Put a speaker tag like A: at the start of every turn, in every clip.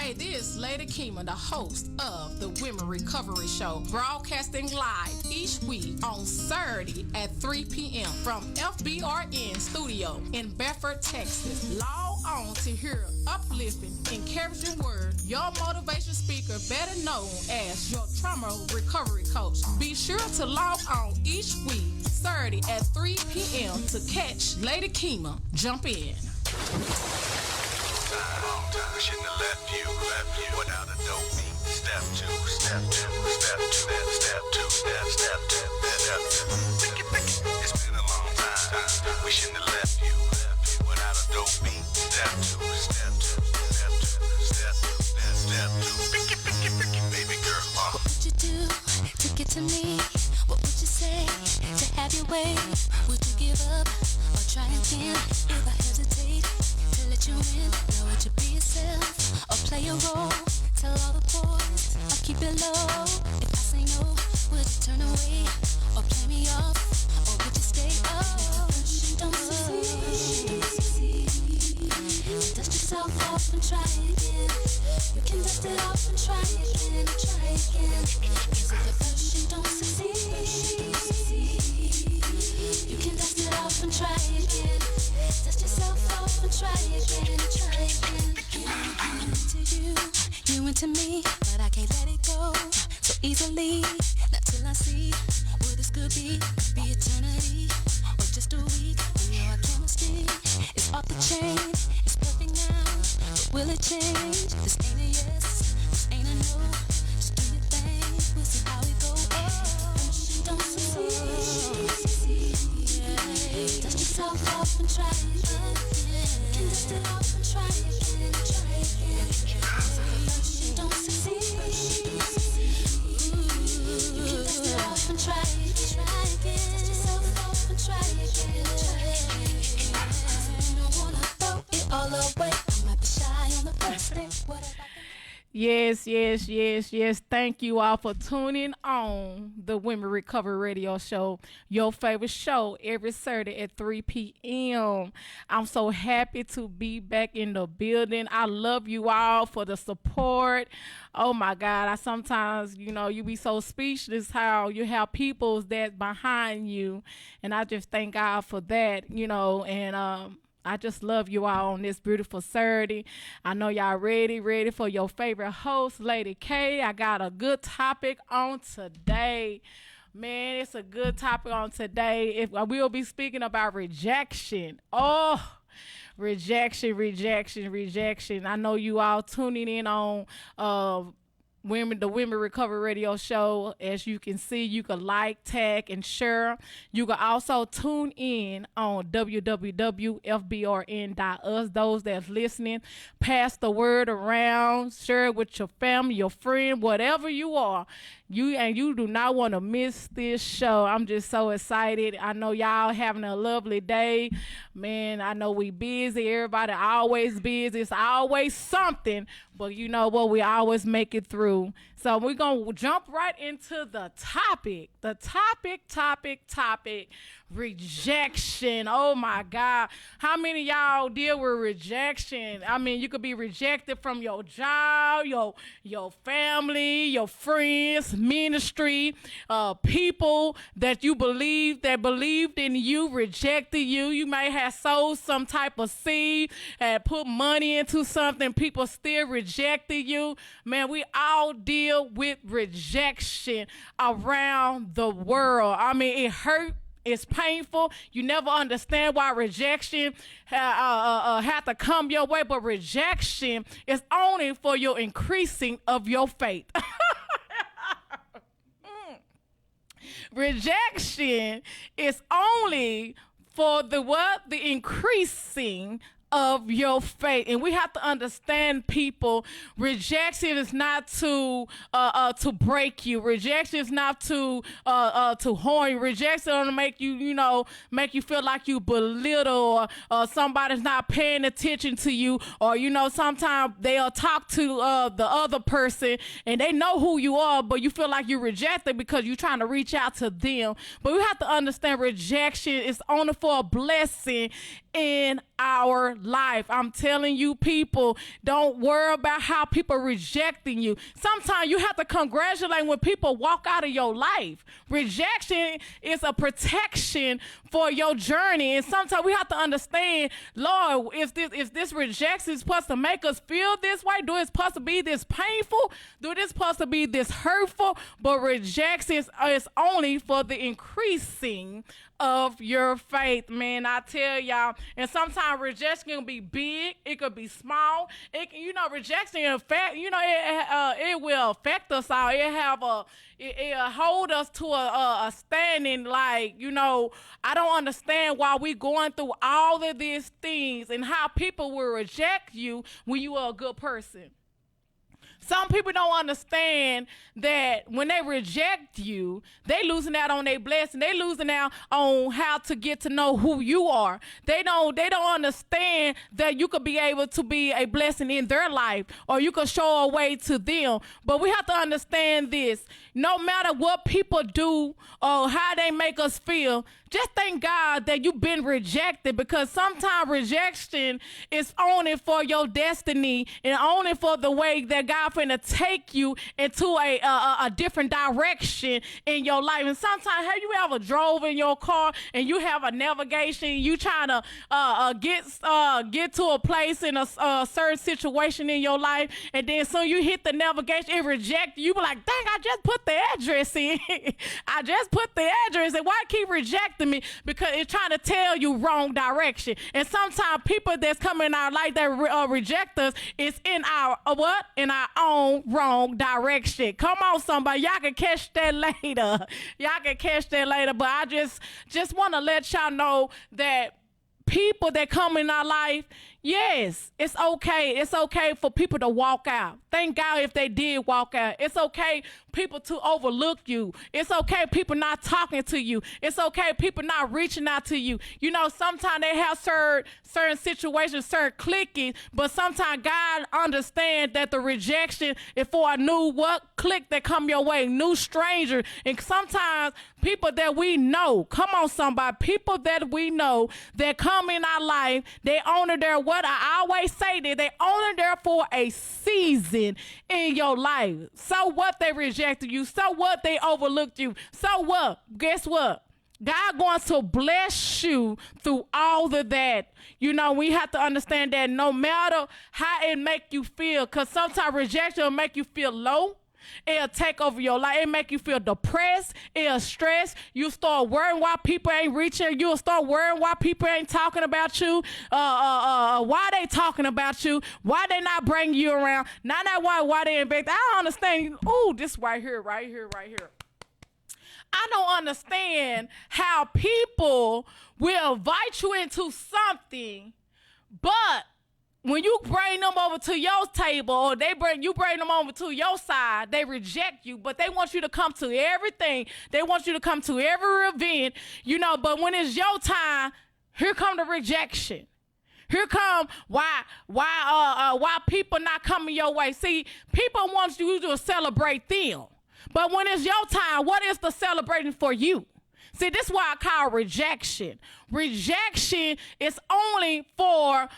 A: Hey, this is Lady Kima, the host of the Women Recovery Show, broadcasting live each week on Saturday at 3 p.m. from FBRN Studio in Bedford, Texas. Log on to hear uplifting, encouraging word, your motivation speaker, better known as your trauma recovery coach. Be sure to log on each week, Saturday at 3 p.m. to catch Lady Kima. Jump in.
B: Shouldn't have left you without a dope beat. Step two, step two, step two, step two, step two, pick it. It's been a long time. We shouldn't have left you without a dope beat. Step two, step two, step two, step two, pick it, baby girl.
C: What would you do to get to me? What would you say to have your way? Would you give up or try again? If I hesitate to let you in, now would you be yourself or play a role? Tell all the boys I'll keep it low. If I say no, would you turn away or play me off? Or would you stay up? Don't succeed. Dust yourself off and try again. You can dust it off and try again. Cause if the version don't succeed, you can dust it off and try again. Dust yourself off and try again. I'm into you into me, but I can't let it go so easily. Not till I see what this could be eternity or just a week. You know our chemistry is off the chain. It's perfect now, but will it change? This ain't a yes, this ain't a no. Just do your thing, we'll see how it goes. Don't succeed. Dust yourself off and try again. You can dust it off and try again. Don't succeed. You can dust it off and try again. Dust yourself off and try again. You don't wanna throw it all away. I might be shy on the first day. What if I
A: Yes. Thank you all for tuning on the Women Recovery Radio Show, your favorite show every Saturday at 3 p.m. I'm so happy to be back in the building. I love you all for the support. Oh my God, I sometimes, you be so speechless how you have people that's behind you. And I just thank God for that, and I just love you all on this beautiful Saturday. I know y'all ready for your favorite host, Lady K. I got a good topic on today. Man, it's a good topic on today. We'll be speaking about rejection. Oh, rejection. I know you all tuning in on the Women Recovery Radio Show. As you can see, you can like, tag, and share. You can also tune in on www.fbrn.us. Those that's listening, pass the word around, share it with your family, your friend, whatever you are. You do not want to miss this show. I'm just so excited. I know y'all having a lovely day. Man, I know we busy. Everybody always busy. It's always something. But you know what? We always make it through. So we're going to jump right into the topic. The topic, rejection. Oh, my God. How many of y'all deal with rejection? I mean, you could be rejected from your job, your family, your friends, ministry, people that you believed in you, rejected you. You may have sowed some type of seed and put money into something. People still rejected you. Man, we all deal with rejection around the world. I mean, it hurt. It's painful. You never understand why rejection have to come your way, but rejection is only for your increasing of your faith. Rejection is only for the increasing of your faith. And we have to understand, people, rejection is not to break you. Rejection is not to harm you. Rejection is to make you feel like you belittle, or somebody's not paying attention to you, or sometimes they'll talk to the other person and they know who you are, but you feel like you're rejected because you're trying to reach out to them. But we have to understand rejection is only for a blessing in our life. I'm telling you, people, don't worry about how people rejecting you. Sometimes you have to congratulate when people walk out of your life. Rejection is a protection for your journey. And sometimes we have to understand, Lord, if this rejection is supposed to make us feel this way, do it supposed to be this painful? Do this supposed to be this hurtful? But rejection is only for the increasing of your faith, man. I tell y'all, and sometimes rejection can be big, it could be small. It can, rejection affect, it will affect us all. It'll hold us to a standing like, I don't understand why we going through all of these things and how people will reject you when you are a good person. Some people don't understand that when they reject you, they losing out on their blessing. They losing out on how to get to know who you are. They don't understand that you could be able to be a blessing in their life, or you could show a way to them. But we have to understand this. No matter what people do or how they make us feel, just thank God that you've been rejected, because sometimes rejection is only for your destiny and only for the way that God finna take you into a different direction in your life. And sometimes, have you ever drove in your car and you have a navigation, you trying to get to a place in a certain situation in your life, and then so you hit the navigation, it rejects you. You be like, dang, I just put the address in. I just put the address, and why keep rejecting me? Because it's trying to tell you wrong direction. And sometimes people that's coming in our life that reject us is in our in our own wrong direction. Come on, somebody, y'all can catch that later. But I just want to let y'all know that people that come in our life, yes, it's okay. It's okay for people to walk out. Thank God if they did walk out. It's okay people to overlook you. It's okay people not talking to you. It's okay people not reaching out to you. Sometimes they have certain situations, certain cliques, but sometimes God understands that the rejection is for a new clique that come your way, new stranger. And sometimes people that we know, come on somebody, people that we know that come in our life, they honor their what I always say that they only there for a season in your life. So what, they rejected you? So what, they overlooked you? So what? Guess what? God going to bless you through all of that. We have to understand that no matter how it make you feel, because sometimes rejection will make you feel low. It'll take over your life. It'll make you feel depressed. It'll stress. You start worrying why people ain't reaching. You'll start worrying why people ain't talking about you. Why they talking about you? Why they not bringing you around? Not that why they ain't back. I don't understand. Ooh, this right here. I don't understand how people will invite you into something, but when you bring them over to your table, or you bring them over to your side, they reject you, but they want you to come to everything. They want you to come to every event, but when it's your time, here come the rejection. Here come why people not coming your way. See, people want you to celebrate them, but when it's your time, what is the celebrating for you? See, this is why I call rejection. Rejection is only for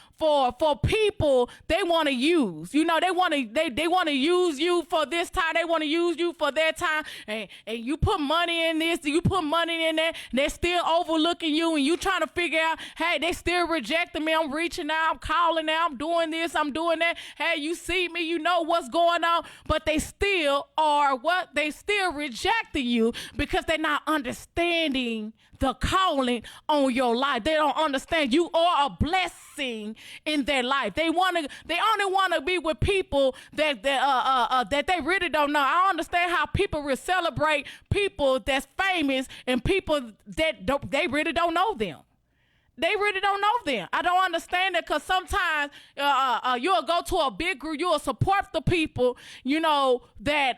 A: people they want to use. They want to use you for this time. They want to use you for that time. And you put money in this, you put money in that. They're still overlooking you, and you trying to figure out, hey, they still rejecting me. I'm reaching out, I'm calling out, I'm doing this, I'm doing that. Hey, you see me, you know what's going on, but they still are they still rejecting you because they're not understanding the calling on your life. They don't understand you are a blessing in their life. They only want to be with people that they really don't know. I understand how people will celebrate people that's famous and people that they really don't know them. They really don't know them. I don't understand it, because sometimes you'll go to a big group, you'll support the people, that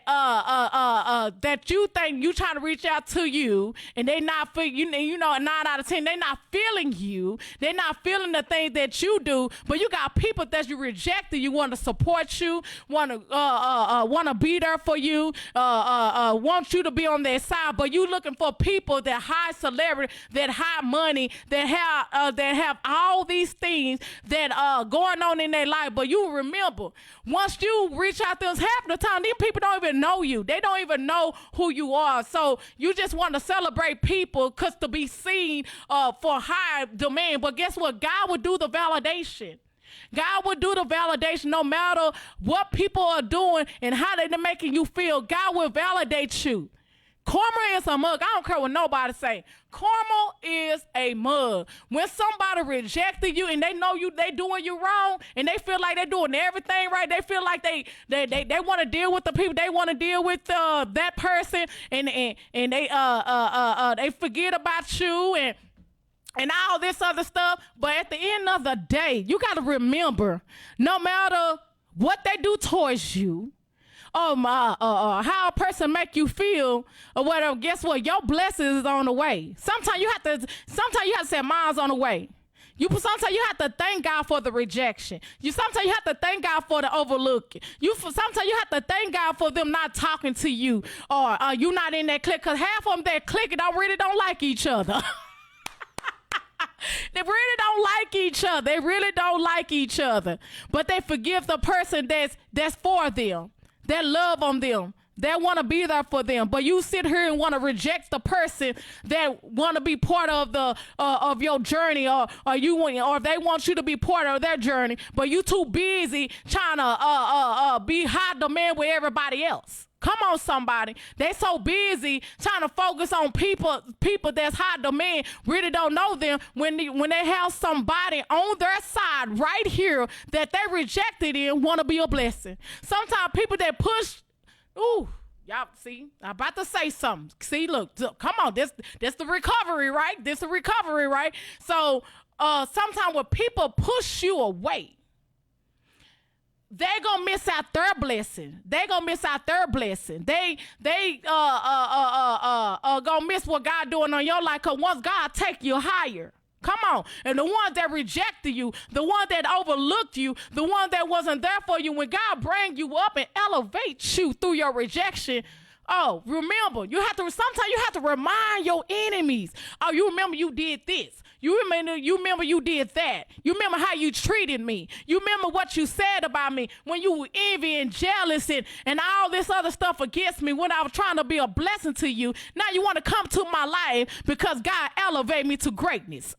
A: you think you trying to reach out to you, and they not 9 out of 10, they not feeling you. They're not feeling the things that you do, but you got people that you rejected. You want to support you, want to be there for you, want you to be on their side, but you looking for people that high celebrity, that high money, that have that have all these things that going on in their life. But you remember, once you reach out to us, half the time these people don't even know you. They don't even know who you are. So you just want to celebrate people because to be seen for high demand. But guess what? God will do the validation. God will do the validation no matter what people are doing and how they're making you feel. God will validate you. Karma is a mug. I don't care what nobody say. Karma is a mug. When somebody rejected you and they know they doing you wrong and they feel like they're doing everything right, they feel like they want to deal with the people, they want to deal with that person, and they forget about you and all this other stuff. But at the end of the day, you got to remember, no matter what they do towards you, how a person make you feel or whatever, guess what? Your blessing is on the way. Sometimes you have to say mine's on the way. Sometimes you have to thank God for the rejection. Sometimes you have to thank God for the overlooking. Sometimes you have to thank God for them not talking to you or you not in that clique, because half of them that clique really don't like each other. They really don't like each other. They really don't like each other. But they forgive the person that's for them, that love on them, that want to be there for them. But you sit here and want to reject the person that want to be part of the of your journey, or they want you to be part of their journey. But you too busy trying to be high demand with everybody else. Come on, somebody. They so busy trying to focus on people that's high demand, really don't know them, when they have somebody on their side right here that they rejected and want to be a blessing. Sometimes people that push, y'all see, I'm about to say something. See, look, come on, this the recovery, right? This the recovery, right? So sometimes when people push you away, they're gonna miss out their blessing. They're gonna miss out their blessing. They gonna miss what God doing on your life, because once God take you higher, come on, and the ones that rejected you, the one that overlooked you, the one that wasn't there for you, when God bring you up and elevates you through your rejection, remember, sometimes you have to remind your enemies, you remember you did this. You remember you did that. You remember how you treated me. You remember what you said about me when you were envy and jealous and all this other stuff against me when I was trying to be a blessing to you. Now you want to come to my life because God elevated me to greatness.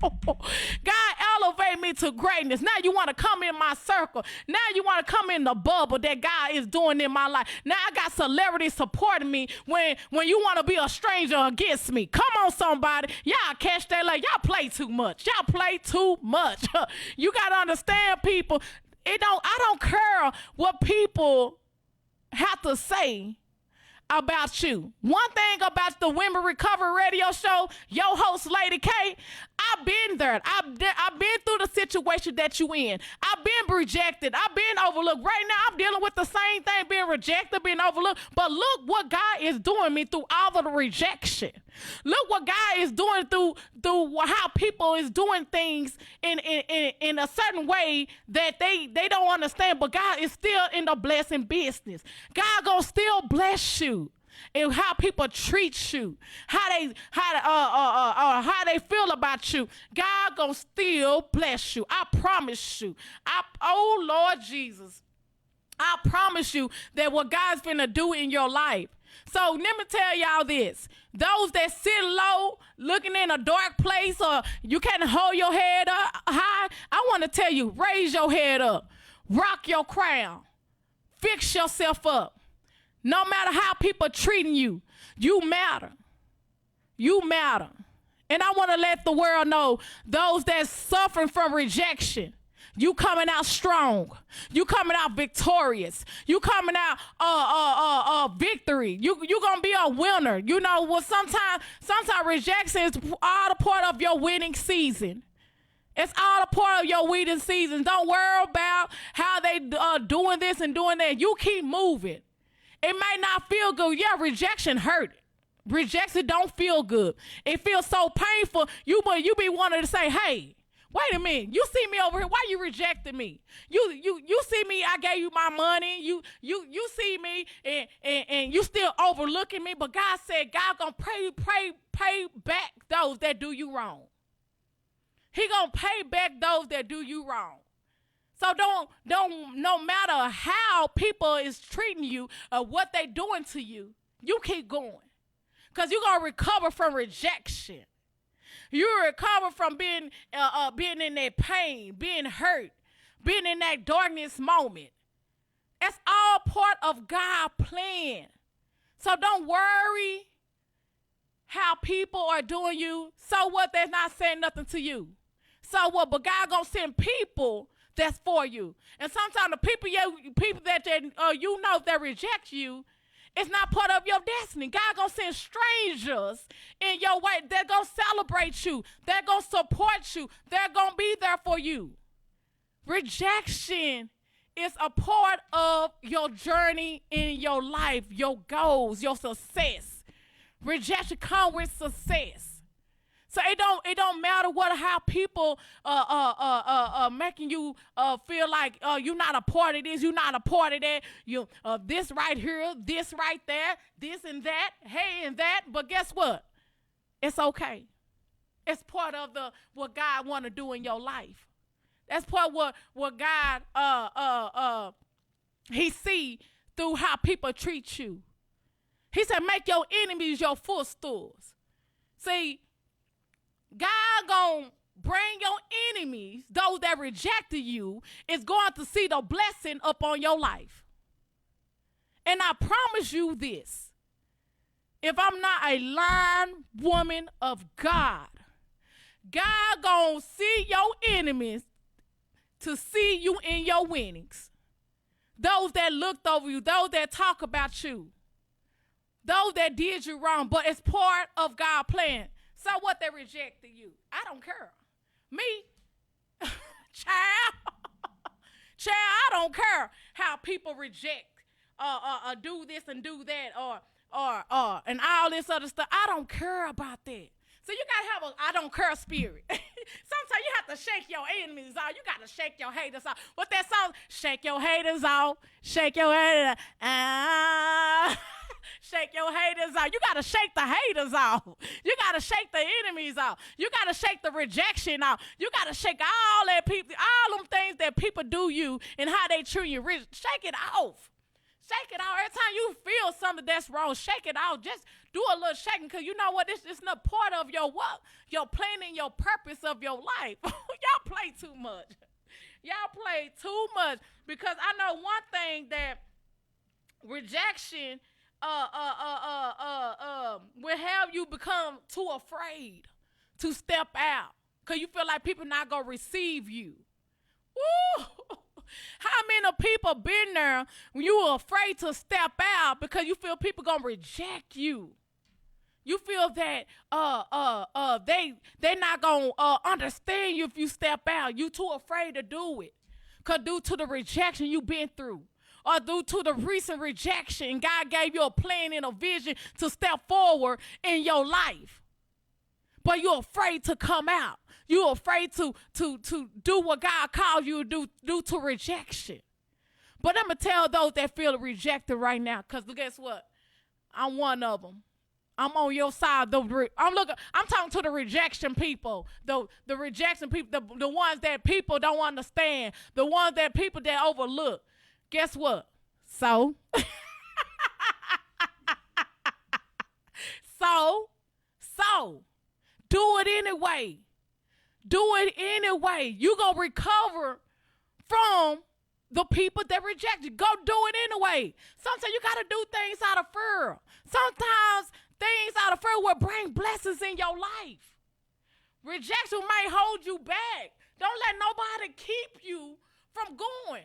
A: God elevate me to greatness. Now you want to come in my circle. Now you want to come in the bubble that God is doing in my life. Now I got celebrities supporting me when you want to be a stranger against me. Come on, somebody. Y'all catch that? Like, y'all play too much. Y'all play too much. You got to understand, people. I don't care what people have to say about you. One thing about the Women Recovery Radio Show, your host, Lady K, I've been there. I've been through the situation that you in. I've been rejected. I've been overlooked. Right now, I'm dealing with the same thing, being rejected, being overlooked. But look what God is doing me through all of the rejection. Look what God is doing through how people is doing things in a certain way that they don't understand. But God is still in the blessing business. God gonna still bless you. And how people treat you, how they feel about you, God gonna still bless you. I promise you. Oh Lord Jesus, I promise you that what God's gonna do in your life. So let me tell y'all this. Those that sit low, looking in a dark place, or you can't hold your head up high, I want to tell you, raise your head up, rock your crown, fix yourself up. No matter how people treating you, you matter. You matter. And I want to let the world know, those that's suffering from rejection, you coming out strong. You coming out victorious. You coming out victory. You gonna be a winner. You know, well, sometimes rejection is all a part of your winning season. It's all a part of your winning season. Don't worry about how they doing this and doing that. You keep moving. It may not feel good. Yeah, rejection hurt. Rejection don't feel good. It feels so painful. You be wanting to say, hey, Wait a minute. You see me over here. Why you rejecting me? You see me. I gave you my money. You see me and you still overlooking me. But God said God gonna pay back those that do you wrong. He gonna pay back those that do you wrong. So don't no matter how people is treating you or what they doing to you, you keep going. Because you're going to recover from rejection. You recover from being in that pain, being hurt, being in that darkness moment. It's all part of God's plan. So don't worry how people are doing you. So what? They're not saying nothing to you. So what? But God going to send people that's for you. And sometimes the people that you know that reject you, it's not part of your destiny. God gonna send strangers in your way. They're gonna celebrate you. They're gonna support you. They're gonna be there for you. Rejection is a part of your journey in your life, your goals, your success. Rejection comes with success. So it don't matter how people making you feel like you're not a part of this, you're not a part of that. You this right here, this right there, this and that, hey and that. But guess what? It's okay. It's part of what God want to do in your life. That's part of what God He see through how people treat you. He said, make your enemies your footstools. See, God gonna bring your enemies, those that rejected you, is going to see the blessing upon your life. And I promise you this, if I'm not a lying woman of God, God gonna see your enemies to see you in your winnings. Those that looked over you, those that talk about you, those that did you wrong, but it's part of God's plan. So what, they rejected you? I don't care. Me, child, I don't care how people reject, do this and do that, or and all this other stuff. I don't care about that. So you gotta have a I don't care spirit. Sometimes you have to shake your enemies off. You gotta shake your haters off. What that song? Shake your haters off. Shake your haters off. Shake your haters off. You got to shake the haters off. You got to shake the enemies off. You got to shake the rejection off. You got to shake all that people, all them things that people do you and how they treat you. Shake it off. Shake it off. Every time you feel something that's wrong, shake it off. Just do a little shaking, because you know what? It's not part of your work, your plan and your purpose of your life. Y'all play too much. Y'all play too much, because I know one thing, that rejection will have you become too afraid to step out, because you feel like people not going to receive you. Woo! How many people been there when you were afraid to step out because you feel people going to reject you? You feel that they not going to understand you if you step out. You too afraid to do it, because due to the rejection you've been through, or due to the recent rejection, God gave you a plan and a vision to step forward in your life. But you're afraid to come out. You're afraid to do what God called you to do due to rejection. But I'm going to tell those that feel rejected right now, because guess what? I'm one of them. I'm on your side. I'm talking to the rejection people, the rejection people, the ones that people don't understand, the ones that people that overlook. Guess what? So do it anyway. Do it anyway. You gonna recover from the people that reject you. Go do it anyway. Sometimes you gotta do things out of fear. Sometimes things out of fear will bring blessings in your life. Rejection may hold you back. Don't let nobody keep you from going.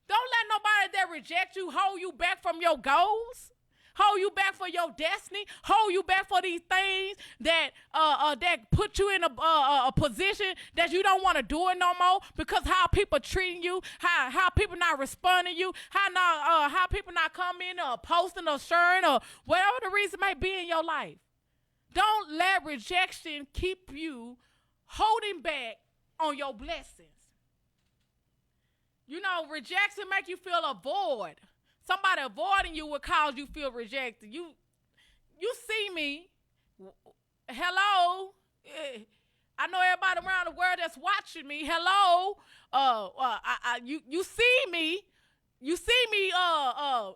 A: Don't let nobody that reject you hold you back from your goals, hold you back for your destiny, hold you back for these things that put you in a position that you don't want to do it no more, because how people treating you, how people not responding to you, how people not coming or posting or sharing or whatever the reason may be in your life. Don't let rejection keep you holding back on your blessings. You know, rejection make you feel a void. Somebody avoiding you will cause you feel rejected. You see me. Hello. I know everybody around the world that's watching me. Hello. You see me. You see me trying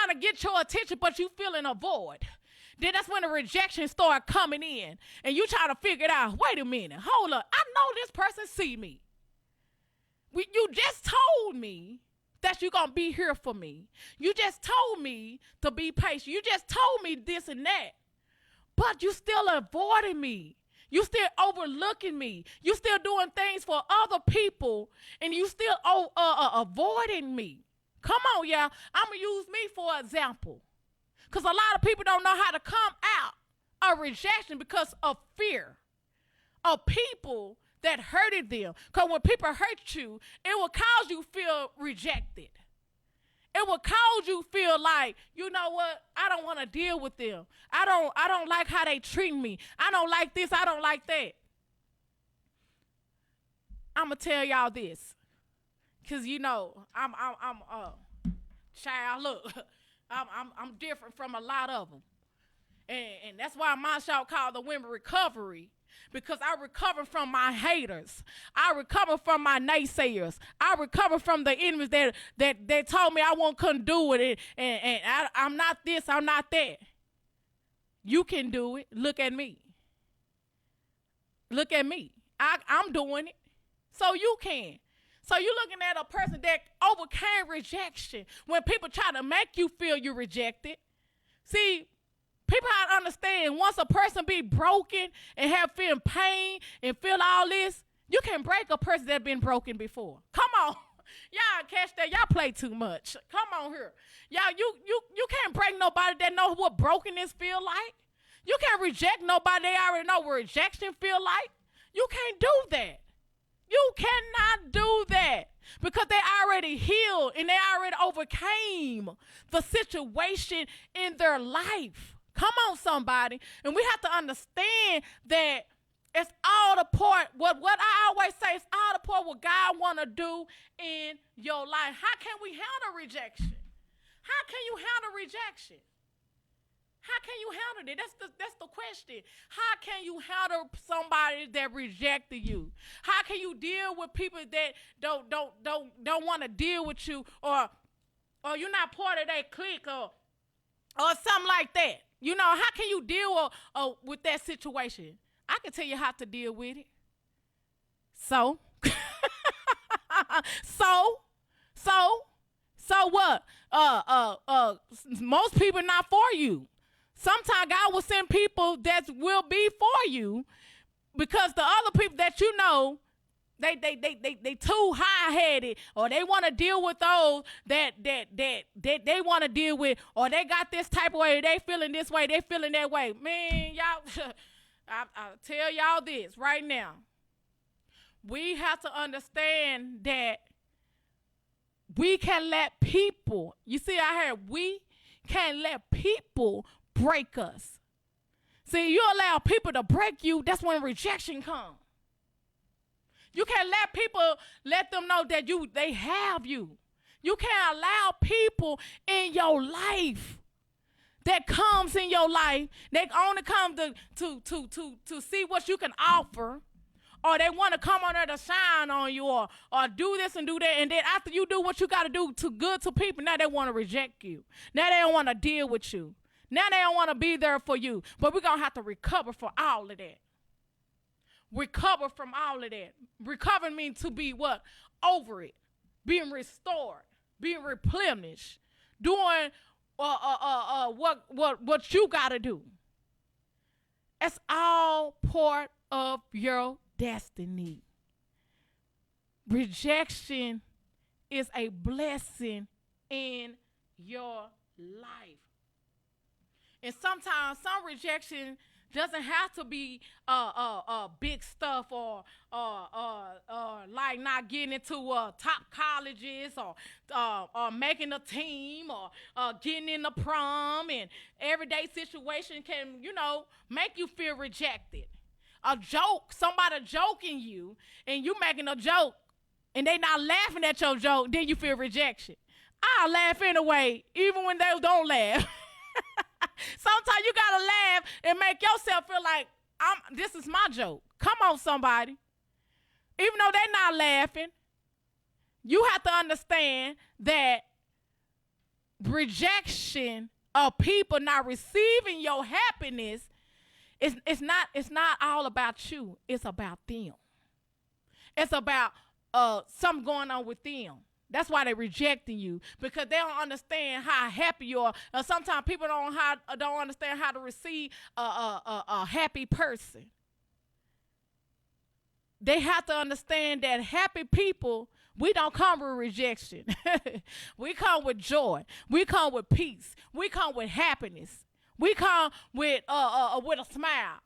A: to get your attention, but you feeling a void. Then that's when the rejection start coming in. And you try to figure it out. Wait a minute. Hold up. I know this person see me. You just told me that you're going to be here for me. You just told me to be patient. You just told me this and that. But you still avoiding me. You still overlooking me. You still doing things for other people. And you still avoiding me. Come on, y'all. I'm going to use me for example. Because a lot of people don't know how to come out of rejection because of fear of people that hurted them. Because when people hurt you, it will cause you feel rejected. It will cause you feel like, you know what, I don't want to deal with them. I don't like how they treat me. I don't like this. I don't like that. I'm going to tell y'all this. Because, you know, I'm child, look, I'm different from a lot of them. And that's why my show called The Women Recovery. Because I recover from my haters. I recover from my naysayers. I recover from the enemies that told me couldn't do it. And I'm not this, I'm not that. You can do it. Look at me. Look at me. I'm doing it. So you can. So you're looking at a person that overcame rejection when people try to make you feel you rejected. See, people have to understand, once a person be broken and have feeling pain and feel all this, you can break a person that been broken before. Come on. Y'all catch that. Y'all play too much. Come on here. Y'all, you can't break nobody that know what brokenness feel like. You can't reject nobody they already know what rejection feel like. You can't do that. You cannot do that because they already healed and they already overcame the situation in their life. Come on, somebody. And we have to understand that it's all the part, what I always say, it's all the part what God want to do in your life. How can we handle rejection? How can you handle rejection? How can you handle it? That's the question. How can you handle somebody that rejected you? How can you deal with people that don't want to deal with you, or you're not part of that clique, or something like that? You know, how can you deal with that situation? I can tell you how to deal with it. So what? Most people not for you. Sometimes God will send people that will be for you because the other people that you know, they too high-headed, or they want to deal with those that they want to deal with, or they got this type of way, they feeling this way, they feeling that way. Man, y'all, I'll tell y'all this right now. We have to understand that we can let people, you see, I heard we can't let people break us. See, you allow people to break you, that's when rejection comes. You can't let people, let them know that they have you. You can't allow people in your life that comes in your life. They only come to see what you can offer, or they want to come on there to shine on you, or do this and do that. And then after you do what you got to do to good to people, now they want to reject you. Now they don't want to deal with you. Now they don't want to be there for you. But we're going to have to recover for all of that. Recover from all of that. Recover means to be what? Over it. Being restored. Being replenished. Doing what you got to do. It's all part of your destiny. Rejection is a blessing in your life. And sometimes some rejection doesn't have to be big stuff, or like not getting into top colleges, or making a team, or getting in the prom. And everyday situation can, make you feel rejected. a joke, somebody joking you, and you making a joke, and they not laughing at your joke, then you feel rejection. I'll laugh anyway, even when they don't laugh. Sometimes you gotta laugh and make yourself feel like this is my joke. Come on, somebody. Even though they're not laughing, you have to understand that rejection of people not receiving your happiness it's not all about you. It's about them. It's about something going on with them. That's why they're rejecting you, because they don't understand how happy you are. Sometimes people don't understand how to receive a happy person. They have to understand that happy people, we don't come with rejection. We come with joy. We come with peace. We come with happiness. We come with a smile.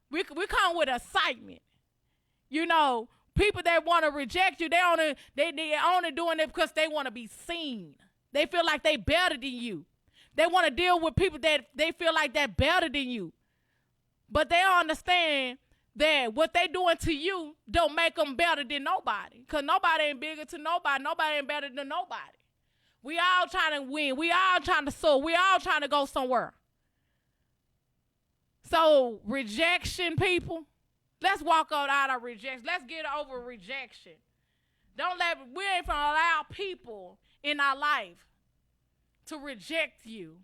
A: We come with excitement. You know, people that want to reject you, they only doing it because they want to be seen. They feel like they better than you. They want to deal with people that they feel like they're better than you. But they don't understand that what they doing to you don't make them better than nobody. Because nobody ain't bigger to nobody. Nobody ain't better than nobody. We all trying to win. We all trying to soar. We all trying to go somewhere. So rejection, people, let's walk out of rejection. Let's get over rejection. We ain't gonna allow people in our life to reject you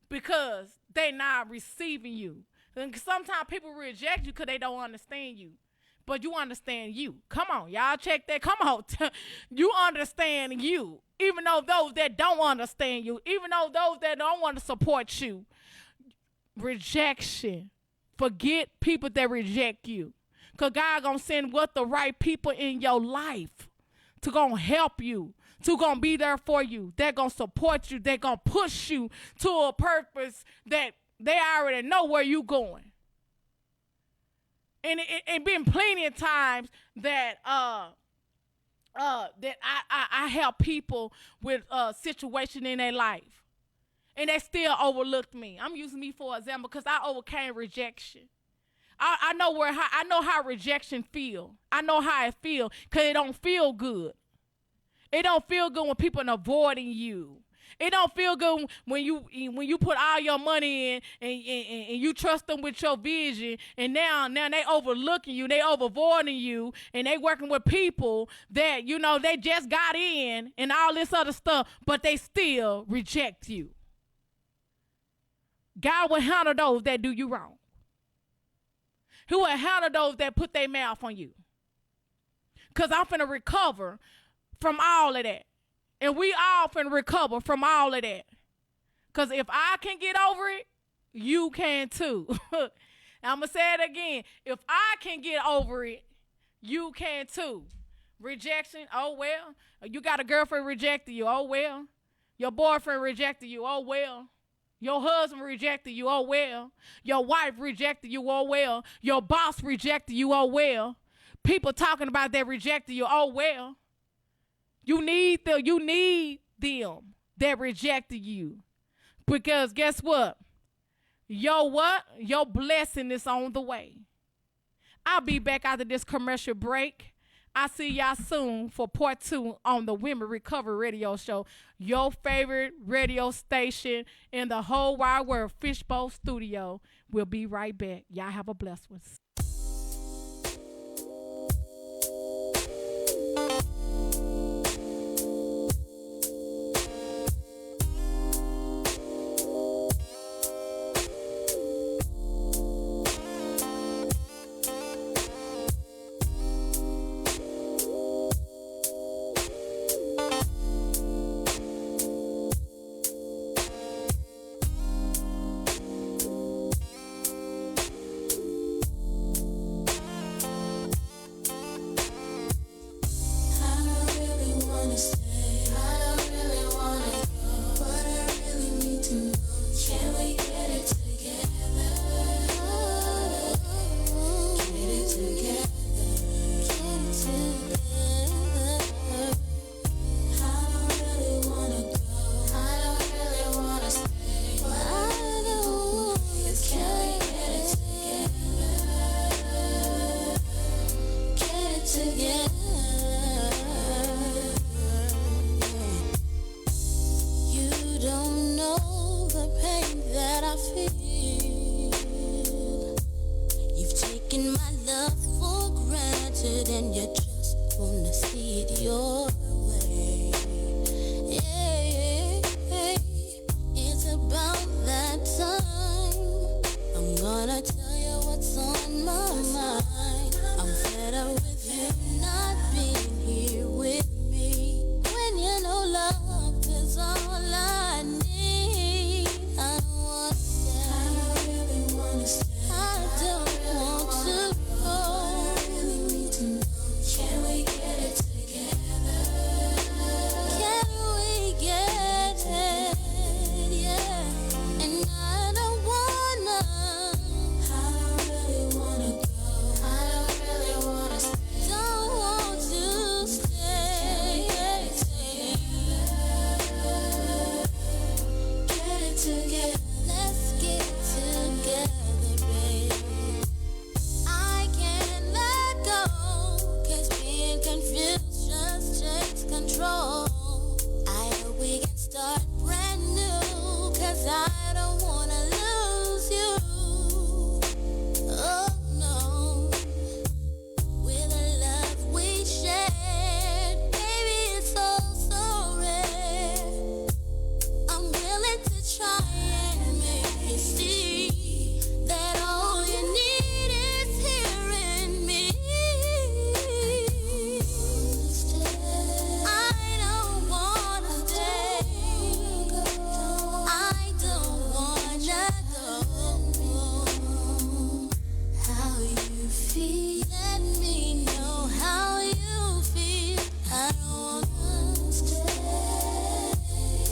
A: because they not receiving you. And sometimes people reject you because they don't understand you. But you understand you. Come on, y'all check that. Come on. You understand you. Even though those that don't understand you, even though those that don't want to support you, rejection. Forget people that reject you. Because God going to send what the right people in your life to going to help you, to going to be there for you. They're going to support you. They're going to push you to a purpose that they already know where you going. And it been plenty of times that that I help people with a situation in their life. And they still overlooked me. I'm using me for example because I overcame rejection. I know how rejection feel. I know how it feel because it don't feel good. It don't feel good when people are avoiding you. It don't feel good when you put all your money in and you trust them with your vision, and now they overlooking you, they avoiding you, and they working with people that, you know, they just got in and all this other stuff, but they still reject you. God will handle those that do you wrong. He will handle those that put their mouth on you. Because I'm finna recover from all of that. And we all finna recover from all of that. Because if I can get over it, you can too. I'm going to say it again. If I can get over it, you can too. Rejection, oh well. You got a girlfriend rejected you, oh well. Your boyfriend rejected you, oh well. Your husband rejected you, oh well. Your wife rejected you, oh well. Your boss rejected you, oh well. People talking about they rejected you, oh well. You need them that rejected you. Because guess what? Your blessing is on the way. I'll be back after this commercial break. I'll see y'all soon for part 2 on the Women Recovery Radio Show. Your favorite radio station in the whole wide world, Fishbowl Studio. We'll be right back. Y'all have a blessed one.
C: feel. You've taken my love for granted and you just wanna see it your way. Yeah, it's about that time. I'm gonna tell you what's on my mind. I'm fed up with you not being here with me. When you know love is all I need. I don't wanna stay. I really wanna stay. I don't want to go. I really need to know. Can we get it together? Can we get it? Yeah. And I don't wanna. I don't really wanna go. I don't really wanna stay. Don't want to stay. Get it together. Let's get it together, babe. I can't let go, 'cause being confused just takes control. I hope we can start brand new, 'cause I don't wanna lose you. Oh no. With the love we shared, baby, it's so, so rare. I'm willing to try and make you see that all you need is here in me. I don't wanna stay. I don't wanna go. How you feel? Let me know how you feel. I don't wanna stay.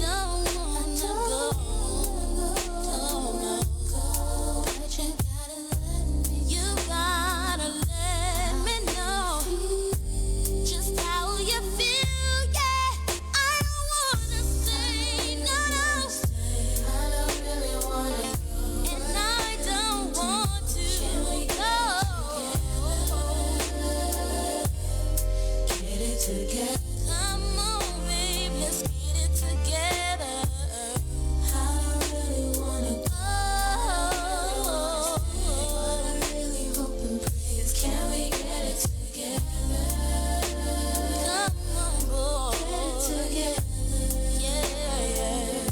C: Don't wanna go. Don't wanna go. But you gotta let me. You gotta let me know just how you feel. Yeah, I don't wanna stay. No, no. I don't really wanna go, and I don't want to go. Get it together. Come on, babe, let's get it together. I don't really wanna go. What I really hope and pray is, can we get it together? Come on, boy, get it together. Yeah.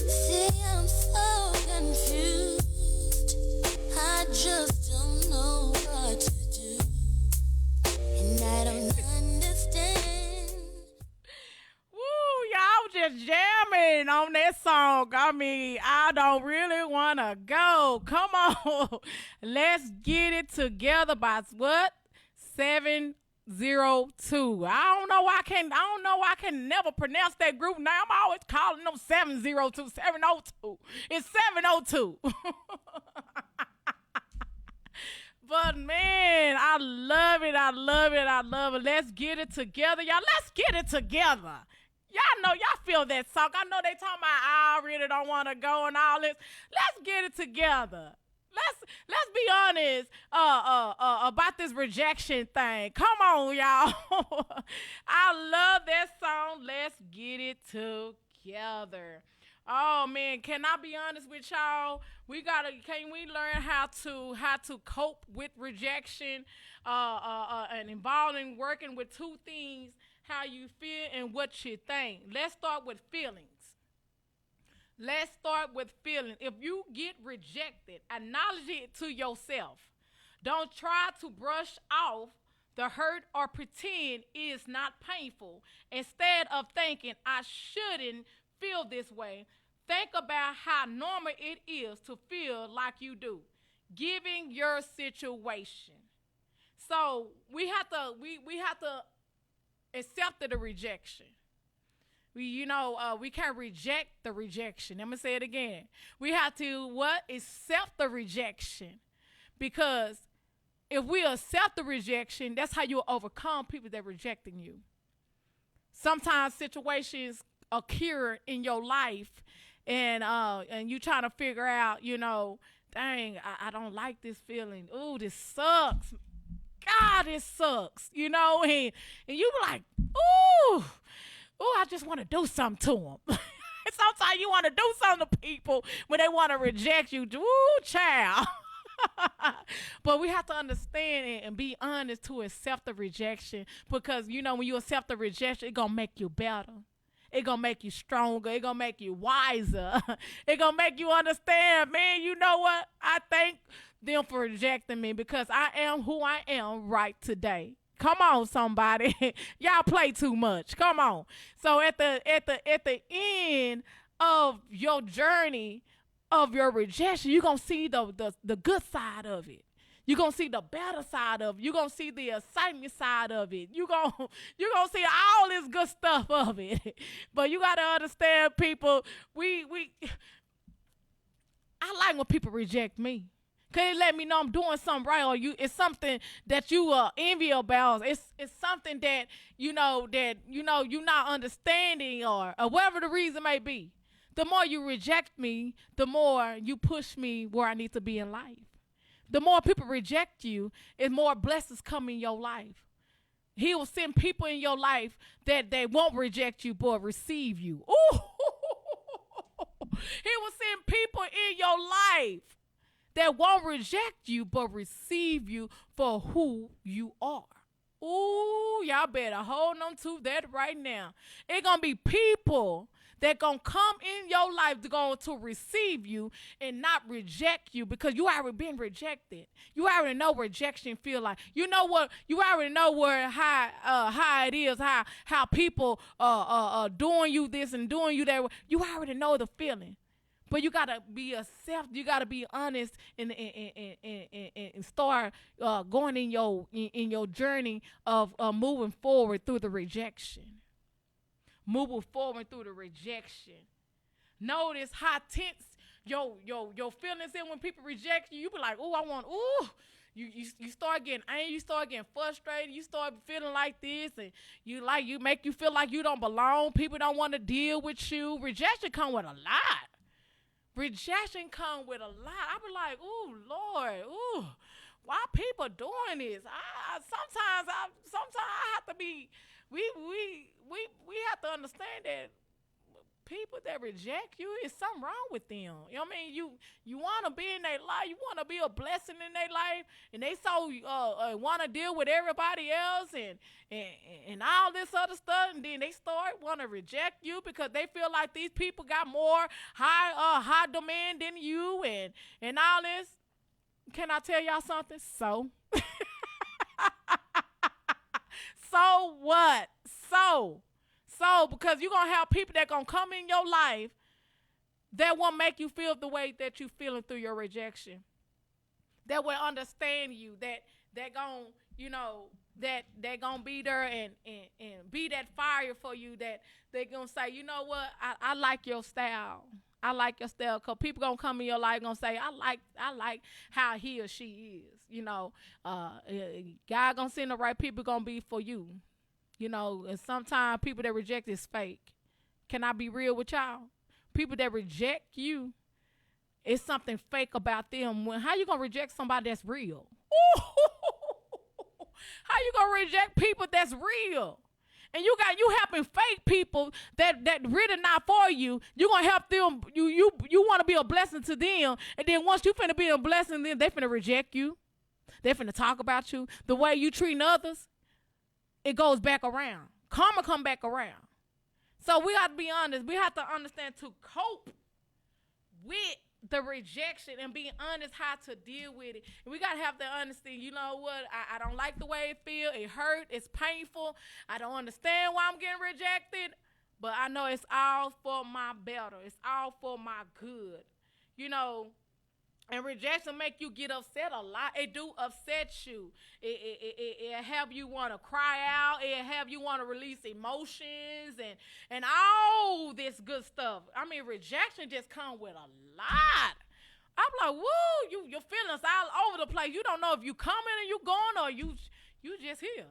C: See, I'm so confused. I just don't know what to do, and I don't understand.
A: Woo, y'all just jamming on that song. I mean, I don't really want to go. Come on. Let's get it together by what? 702. I don't know why I can never pronounce that group name. I'm always calling them 702, 702. It's 702. But man, I love it. I love it. I love it. Let's get it together, y'all. Let's get it together. Y'all know, y'all feel that song. I know they talking about I really don't want to go and all this. Let's get it together. Let's be honest about this rejection thing. Come on, y'all. I love that song. Let's get it together. Oh man, can I be honest with y'all? Can we learn how to cope with rejection and involving working with two things, how you feel and what you think. Let's start with feelings. Let's start with feeling. If you get rejected, acknowledge it to yourself. Don't try to brush off the hurt or pretend it is not painful. Instead of thinking, I shouldn't feel this way, think about how normal it is to feel like you do, given your situation. So we have to accept the rejection. We can't reject the rejection. I'm gonna say it again. We have to accept the rejection, because if we accept the rejection, that's how you'll overcome people that are rejecting you. Sometimes situations occur in your life, and you trying to figure out, dang, I don't like this feeling. Ooh, this sucks. God, this sucks. And you be like, ooh, I just want to do something to him. Sometimes you want to do something to people when they want to reject you. Ooh, child. But we have to understand it and be honest to accept the rejection, because you know when you accept the rejection, it's gonna make you better. It gonna make you stronger. It gonna make you wiser. It gonna make you understand, man, you know what? I thank them for rejecting me because I am who I am right today. Come on, somebody. Y'all play too much. Come on. So at the end of your journey of your rejection, you're gonna see the good side of it. You're going to see the better side of it. You're going to see the excitement side of it. You're going to see all this good stuff of it. But you got to understand, people, I like when people reject me. Because it let me know I'm doing something right, or it's something that you envy about. It's something that, you're not understanding or whatever the reason may be. The more you reject me, the more you push me where I need to be in life. The more people reject you, the more blessings come in your life. He will send people in your life that they won't reject you but receive you. Ooh. He will send people in your life that won't reject you but receive you for who you are. Ooh, y'all better hold on to that right now. It's going to be people that going to come in your life, they're going to receive you and not reject you, because you already been rejected. You already know what rejection feel like. You know what? You already know how it is, how people doing you this and doing you that. You already know the feeling. But you gotta be you gotta be honest and start going in your journey of moving forward through the rejection. Moving forward through the rejection. Notice how tense your feelings is when people reject you. You be like, you start getting angry, you start getting frustrated, you start feeling like this, and you make you feel like you don't belong. People don't want to deal with you. Rejection come with a lot. Rejection come with a lot. I be like, ooh, Lord, why people doing this? Sometimes I have to be. We have to understand that people that reject you, is something wrong with them. You know what I mean? You want to be in their life. You want to be a blessing in their life, and they want to deal with everybody else and all this other stuff, and then they start want to reject you because they feel like these people got more high demand than you and all this. Can I tell y'all something? So what? So, because you're going to have people that going to come in your life that won't make you feel the way that you feeling through your rejection. That will understand you, that going to be there and be that fire for you, that they're going to say, you know what, I like your style. I like your style, because people going to come in your life going to say, I like how he or she is. God going to send the right people going to be for you. And sometimes people that reject is fake. Can I be real with y'all? People that reject you, it's something fake about them. How you going to reject somebody that's real? How you going to reject people that's real? And you helping fake people that really not for you. You going to help them. You want to be a blessing to them. And then once you finna be a blessing, then they finna reject you. They finna talk about you. The way you treating others, it goes back around. Karma come back around. So we have to be honest. We have to understand to cope with the rejection and be honest how to deal with it. And we got to have the honesty. You know what? I don't like the way it feels. It hurt. It's painful. I don't understand why I'm getting rejected. But I know it's all for my better. It's all for my good. And rejection make you get upset a lot. It do upset you. It have you want to cry out. It have you want to release emotions and all this good stuff. I mean, rejection just come with a lot. I'm like, woo, your feelings all over the place. You don't know if you coming or you going or you just here.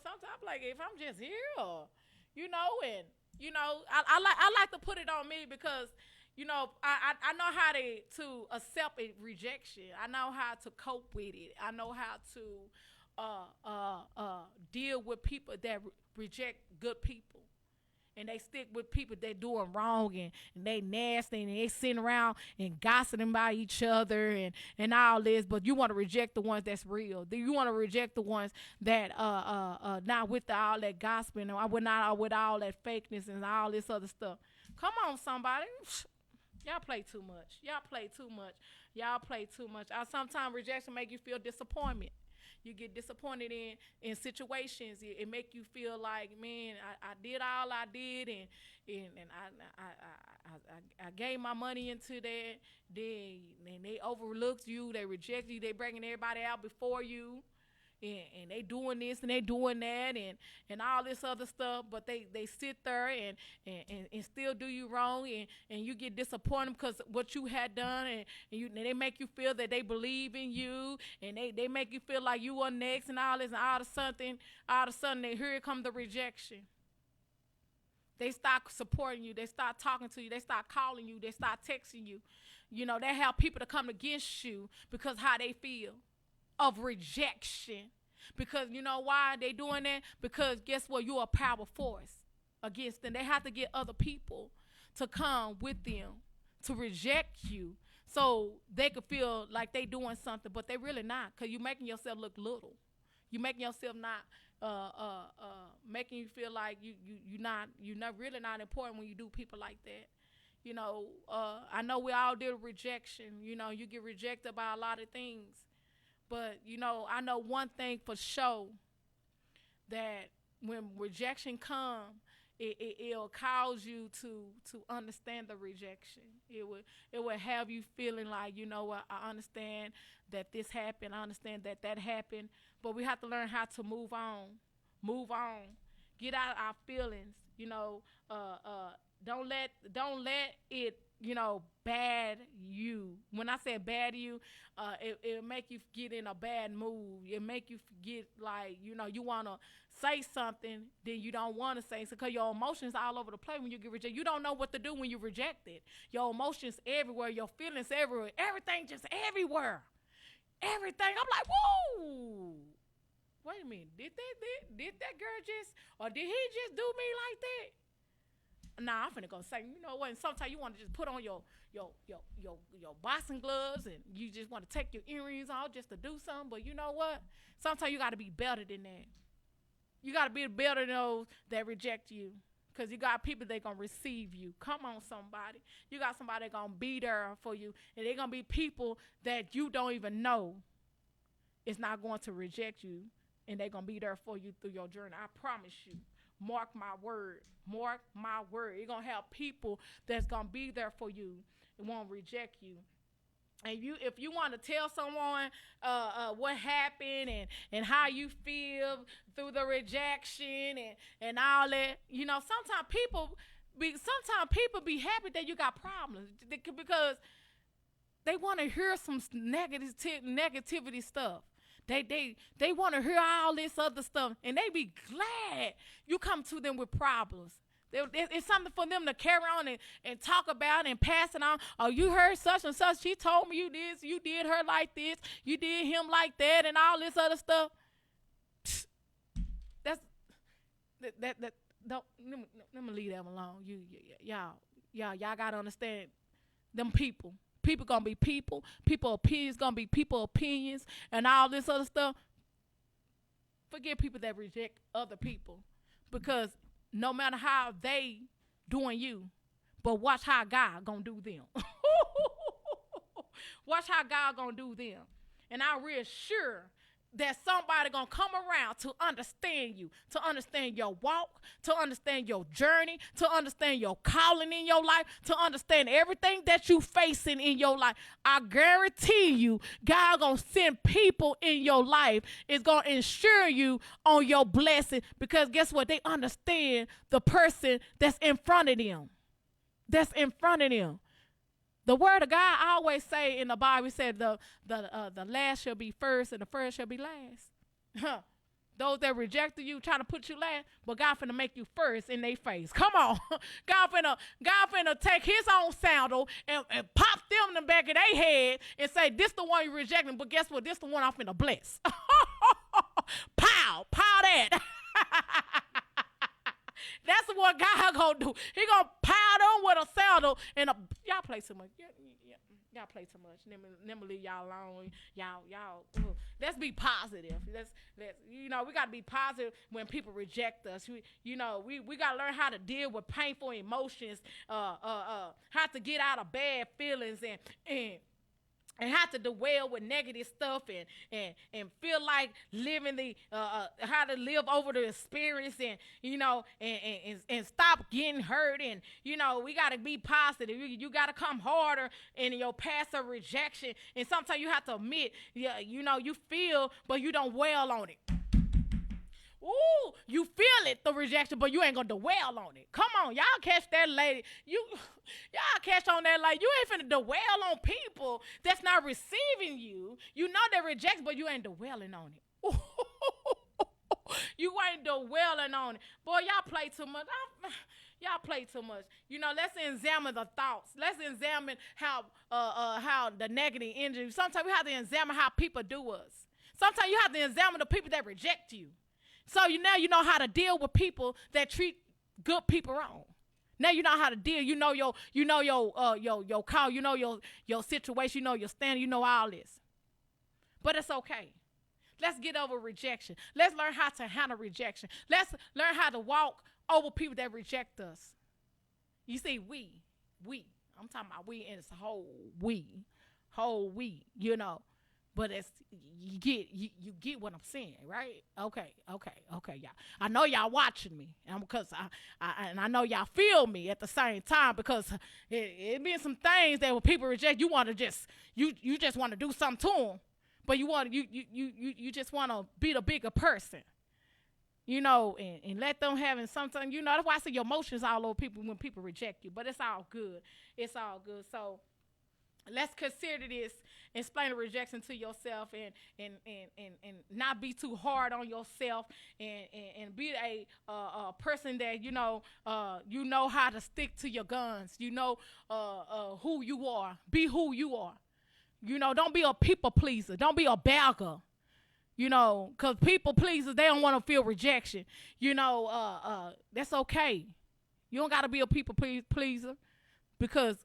A: Sometimes like if I'm just here or, I like to put it on me because I know how to accept a rejection. I know how to cope with it. I know how to deal with people that reject good people. and they stick with people that doing wrong and they nasty and they sitting around and gossiping about each other and all this, but you want to reject the ones that's real. You want to reject the ones that not with all that gossiping or with all that fakeness and all this other stuff. Come on, somebody. Y'all play too much. Y'all play too much. Y'all play too much. Sometimes rejection make you feel disappointment. You get disappointed in situations. It make you feel like, man, I did all I did, and I gave my money into that. Then they overlooked you. They reject you. They bringing everybody out before you. And they doing this and they doing that and all this other stuff, but they sit there and still do you wrong, and you get disappointed because what you had done, and they make you feel that they believe in you, and they make you feel like you are next and all this, and all of a sudden here come the rejection. They start supporting you. They start talking to you. They start calling you. They start texting you. You know, they have people to come against you because how they feel of rejection. Because you know why they doing that? Because guess what? You're a powerful force against them. They have to get other people to come with them to reject you so they could feel like they doing something, but they really not, because you're making yourself look little. You're making yourself not making you feel like you're not really not important when you do people like that. You know, I know we all deal with rejection. You know, you get rejected by a lot of things. But, you know, I know one thing for sure, that when rejection comes, it'll cause you to understand the rejection. It will have you feeling like, you know what, I understand that this happened. I understand that happened. But we have to learn how to move on. Move on. Get out of our feelings. You know, don't let it, you know, bad you. When I say bad you, it'll make you get in a bad mood. It'll make you get like, you know, you want to say something, then you don't want to say something because your emotions all over the place when you get rejected. You don't know what to do when you're rejected. Your emotions everywhere, your feelings everywhere, everything just everywhere. Everything. I'm like, whoa. Wait a minute. Did that girl just, or did he just do me like that? Nah, I'm finna go say, you know what? And sometimes you want to just put on your boxing gloves, and you just want to take your earrings off just to do something. But you know what? Sometimes you got to be better than that. You got to be better than those that reject you, because you got people that going to receive you. Come on, somebody. You got somebody that going to be there for you, and they're going to be people that you don't even know is not going to reject you, and they're going to be there for you through your journey. I promise you. Mark my word. Mark my word. You're going to have people that's going to be there for you and won't reject you. And if you want to tell someone what happened and how you feel through the rejection and all that, you know, sometimes people be happy that you got problems because they want to hear some negativity stuff. They want to hear all this other stuff, and they be glad you come to them with problems. It's something for them to carry on and talk about and pass it on. Oh, you heard such and such. She told me you this. You did her like this. You did him like that, and all this other stuff. Don't let me leave them alone. Y'all gotta understand them people. People gonna be people. People opinions gonna be people opinions, and all this other stuff. Forget people that reject other people, because no matter how they doing you, but watch how God gonna do them. Watch how God gonna do them, and I'm real sure that somebody gonna come around to understand you, to understand your walk, to understand your journey, to understand your calling in your life, to understand everything that you facing in your life. I guarantee you, God gonna send people in your life. It's gonna ensure you on your blessing, because guess what? They understand the person that's in front of them. That's in front of them. The word of God always say in the Bible, it said the last shall be first and the first shall be last. Those that rejected you, trying to put you last, but God finna make you first in their face. Come on. God finna take his own sandal and pop them in the back of their head and say, this the one you rejecting, but guess what? This the one I'm finna bless. Pow that. That's what God gonna do. He gonna pile on with a sandal and y'all play too much. Y'all play too much. Let me leave y'all alone. Y'all. Let's be positive. Let's we gotta be positive when people reject us. We gotta learn how to deal with painful emotions. How to get out of bad feelings and have to dwell with negative stuff and feel like living how to live over the experience and stop getting hurt and we got to be positive. You got to come harder in your passive rejection, and sometimes you have to admit you feel but you don't dwell on it. Ooh, you feel it, the rejection, but you ain't gonna dwell on it. Come on, y'all catch that lady. Y'all catch on that lady. You ain't finna dwell on people that's not receiving you. You know they reject, but you ain't dwelling on it. You ain't dwelling on it. Boy, y'all play too much. Y'all play too much. Let's examine the thoughts. Let's examine how the negative energy. Sometimes we have to examine how people do us. Sometimes you have to examine the people that reject you. So now you know how to deal with people that treat good people wrong. Now you know how to deal. You know your call. You know your situation. You know your stand. You know all this. But it's okay. Let's get over rejection. Let's learn how to handle rejection. Let's learn how to walk over people that reject us. You see, we. I'm talking about we, and it's whole we. But it's you get what I'm saying, right? Okay, y'all. I know y'all watching me, and because I know y'all feel me at the same time, because it been some things that when people reject, you want to just want to do something to them, but you just want to be the bigger person, and let them have it. Sometimes that's why I say your emotions all over people when people reject you, but it's all good. It's all good. So let's consider this. Explain the rejection to yourself and not be too hard on yourself and be a person that you know how to stick to your guns. Who you are. Be who you are. Don't be a people pleaser. Don't be a beggar. Because people pleasers, they don't want to feel rejection. That's okay. You don't got to be a people pleaser, because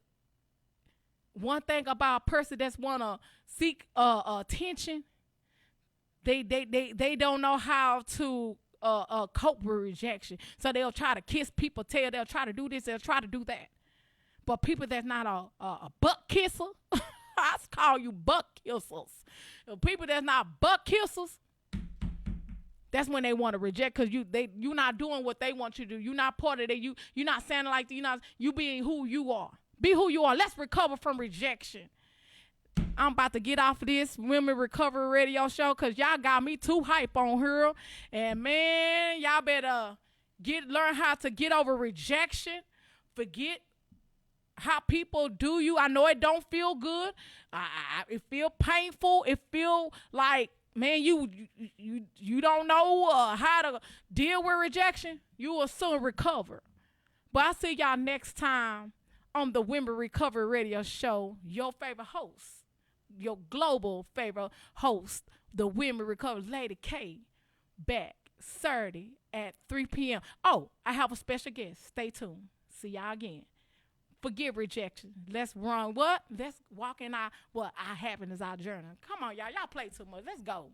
A: one thing about a person that's want to seek attention, they don't know how to cope with rejection. So they'll try to kiss people, they'll try to do this, they'll try to do that. But people that's not a butt kisser, I call you butt kissers. People that's not butt kissers, that's when they want to reject, because you're not doing what they want you to do. You're not part of it. You're not sounding like you being who you are. Be who you are. Let's recover from rejection. I'm about to get off of this Women Recovery Radio Show, because y'all got me too hype on her. And, man, y'all better learn how to get over rejection. Forget how people do you. I know it don't feel good. It feel painful. It feel like, man, you don't know how to deal with rejection. You will soon recover. But I'll see y'all next time on the Women Recovery Radio Show. Your favorite host, your global favorite host, the Women Recovery, Lady K, back Saturday at 3 p.m. Oh, I have a special guest. Stay tuned. See y'all again. Forgive rejection. Let's run what? Let's walk in our happiness, our journey. Come on, y'all. Y'all play too much. Let's go.